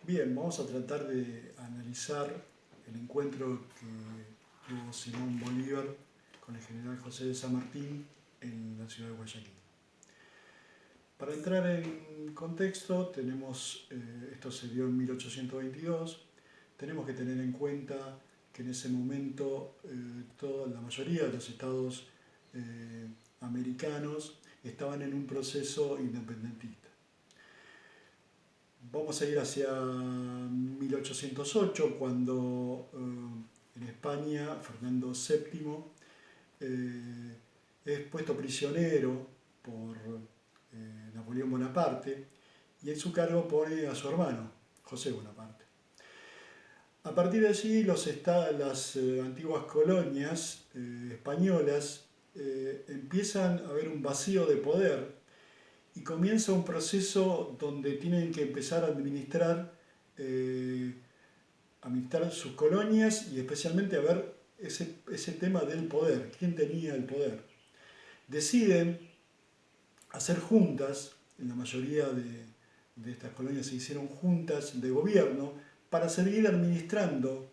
Bien, vamos a tratar de analizar el encuentro que tuvo Simón Bolívar con el general José de San Martín en la ciudad de Guayaquil. Para entrar en contexto, esto se dio en 1822, tenemos que tener en cuenta que en ese momento la mayoría de los estados americanos estaban en un proceso independentista. Vamos a ir hacia 1808, cuando en España Fernando VII es puesto prisionero por Napoleón Bonaparte y en su cargo pone a su hermano, José Bonaparte. A partir de allí, las antiguas colonias españolas empiezan a haber un vacío de poder y comienza un proceso donde tienen que empezar a administrar sus colonias y especialmente a ver ese tema del poder, quién tenía el poder. Deciden hacer juntas, en la mayoría de estas colonias se hicieron juntas de gobierno para seguir administrando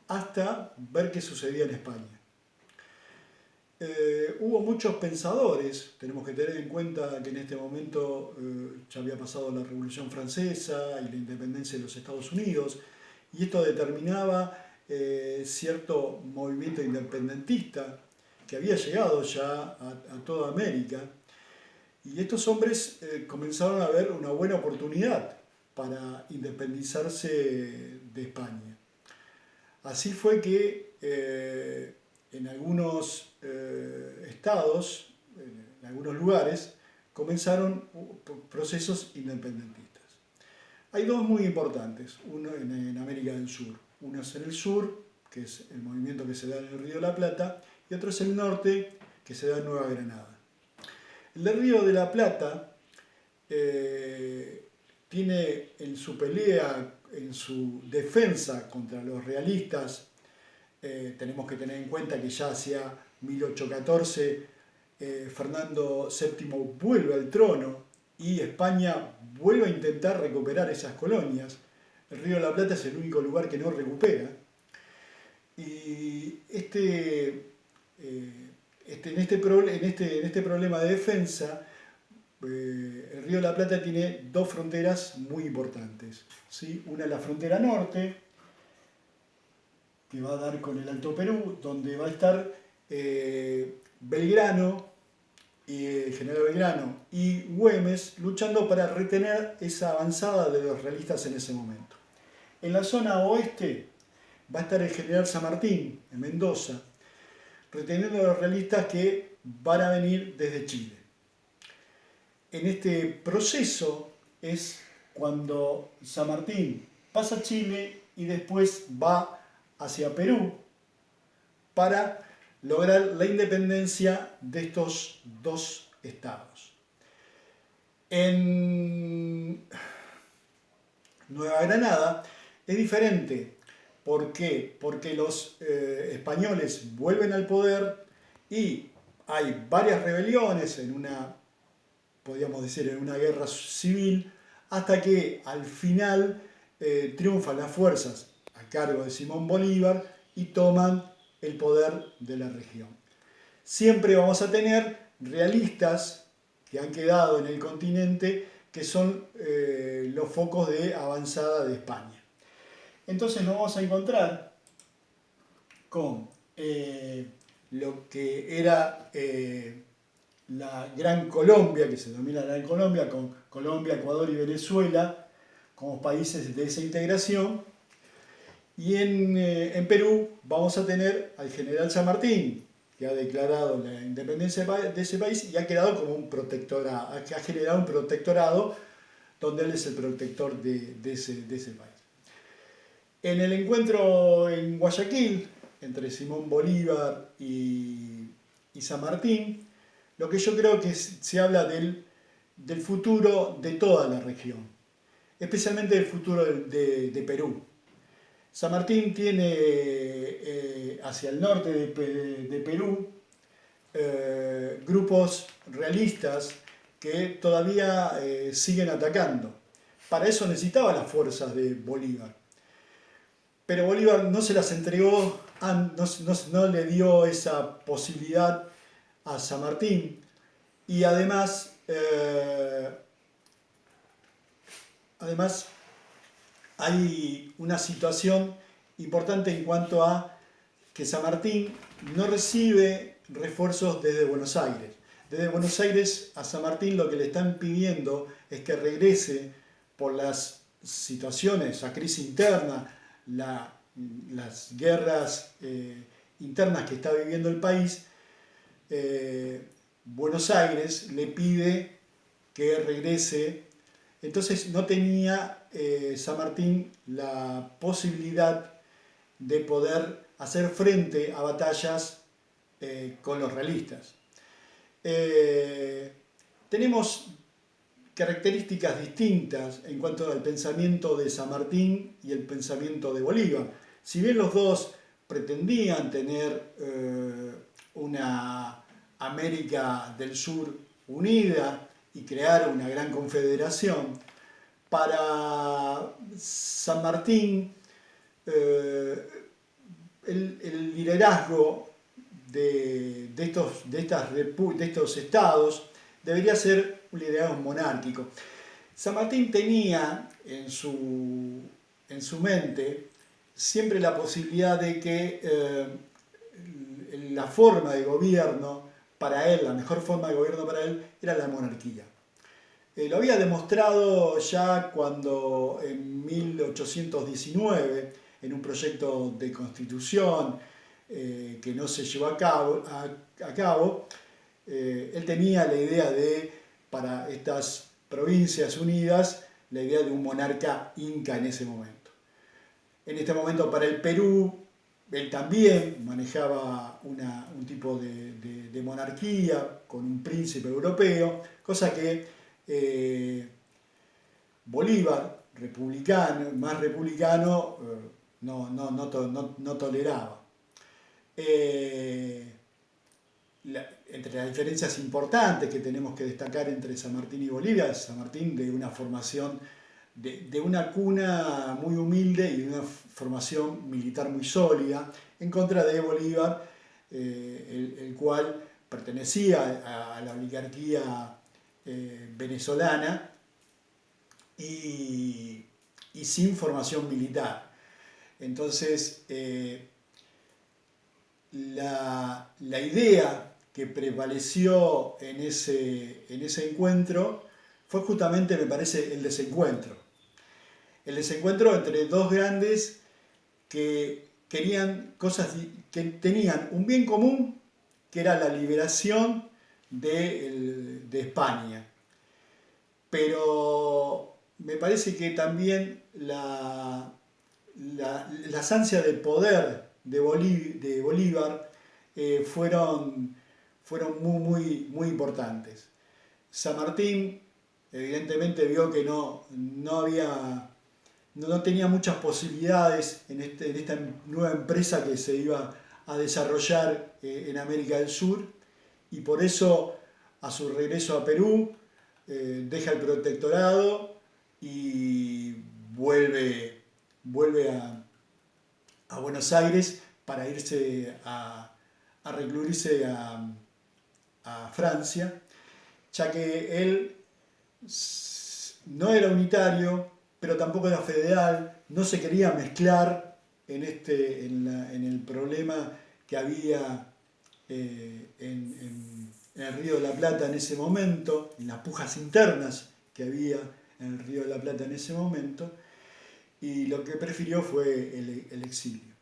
hasta ver qué sucedía en España. Hubo muchos pensadores, tenemos que tener en cuenta que en este momento ya había pasado la Revolución Francesa y la independencia de los Estados Unidos, y esto determinaba cierto movimiento independentista que había llegado ya a toda América, y estos hombres comenzaron a ver una buena oportunidad para independizarse de España. Así fue que en algunos estados, en algunos lugares, comenzaron procesos independentistas. Hay dos muy importantes, uno en América del Sur. Uno es en el sur, que es el movimiento que se da en el Río de la Plata, y otro es en el norte, que se da en Nueva Granada. El del Río de la Plata tiene en su pelea, en su defensa contra los realistas, tenemos que tener en cuenta que ya hacia 1814 Fernando VII vuelve al trono y España vuelve a intentar recuperar esas colonias. El Río de la Plata es el único lugar que no recupera. Y en este problema de defensa, el Río de la Plata tiene dos fronteras muy importantes, ¿sí? Una es la frontera norte, que va a dar con el Alto Perú, donde va a estar Belgrano, el general Belgrano y Güemes luchando para retener esa avanzada de los realistas en ese momento. En la zona oeste va a estar el general San Martín, en Mendoza, reteniendo a los realistas que van a venir desde Chile. En este proceso es cuando San Martín pasa a Chile y después va hacia Perú para lograr la independencia de estos dos estados. En Nueva Granada es diferente. ¿Por qué? Porque los españoles vuelven al poder y hay varias rebeliones podríamos decir, en una guerra civil, hasta que al final triunfan las fuerzas a cargo de Simón Bolívar y toman el poder de la región. Siempre vamos a tener realistas que han quedado en el continente, que son los focos de avanzada de España. Entonces nos vamos a encontrar con lo que era la Gran Colombia, que se denomina la Gran Colombia, con Colombia, Ecuador y Venezuela como países de esa integración. Y en Perú vamos a tener al general San Martín, que ha declarado la independencia de ese país y ha quedado como un protectorado, ha generado un protectorado donde él es el protector de ese país. En el encuentro en Guayaquil, entre Simón Bolívar y San Martín, lo que yo creo que se habla del futuro de toda la región, especialmente del futuro de Perú. San Martín tiene hacia el norte de Perú grupos realistas que todavía siguen atacando. para eso necesitaba las fuerzas de Bolívar. Pero Bolívar no se las entregó, no le dio esa posibilidad a San Martín. Y además hay una situación importante en cuanto a que San Martín no recibe refuerzos desde Buenos Aires. Desde Buenos Aires a San Martín lo que le están pidiendo es que regrese por las situaciones, la crisis interna, las guerras internas que está viviendo el país. Buenos Aires le pide que regrese. Entonces no tenía San Martín la posibilidad de poder hacer frente a batallas con los realistas. Tenemos características distintas en cuanto al pensamiento de San Martín y el pensamiento de Bolívar. Si bien los dos pretendían tener una América del Sur unida y crear una gran confederación, para San Martín el liderazgo de estos estados debería ser un liderazgo monárquico. San Martín tenía en su mente siempre la posibilidad de que la forma de gobierno para él, la mejor forma de gobierno para él, era la monarquía. Lo había demostrado ya cuando en 1819, en un proyecto de constitución que no se llevó a cabo, él tenía la idea de, para estas provincias unidas, la idea de un monarca inca en ese momento. En este momento para el Perú, él también manejaba un tipo de monarquía con un príncipe europeo, cosa que Bolívar, más republicano, no toleraba. Entre las diferencias importantes que tenemos que destacar entre San Martín y Bolívar, San Martín de una formación, de una cuna muy humilde y de una formación militar muy sólida, en contra de Bolívar, el cual pertenecía a la oligarquía venezolana y sin formación militar. Entonces, la idea que prevaleció en ese encuentro fue justamente, me parece, el desencuentro. El desencuentro entre dos grandes que querían cosas, que tenían un bien común, que era la liberación de España. Pero me parece que también las ansias de poder de Bolívar fueron muy importantes. San Martín evidentemente vio que no tenía muchas posibilidades en esta nueva empresa que se iba a desarrollar en América del Sur, y por eso a su regreso a Perú deja el protectorado y vuelve a Buenos Aires para irse a recluirse a Francia, ya que él no era unitario, pero tampoco era federal, no se quería mezclar en el problema que había en el Río de la Plata en ese momento, en las pujas internas que había en el Río de la Plata en ese momento, y lo que prefirió fue el exilio.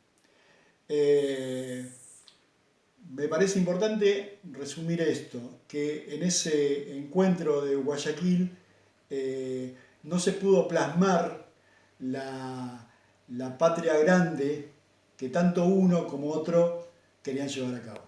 Me parece importante resumir esto, que en ese encuentro de Guayaquil no se pudo plasmar la patria grande que tanto uno como otro querían llevar a cabo.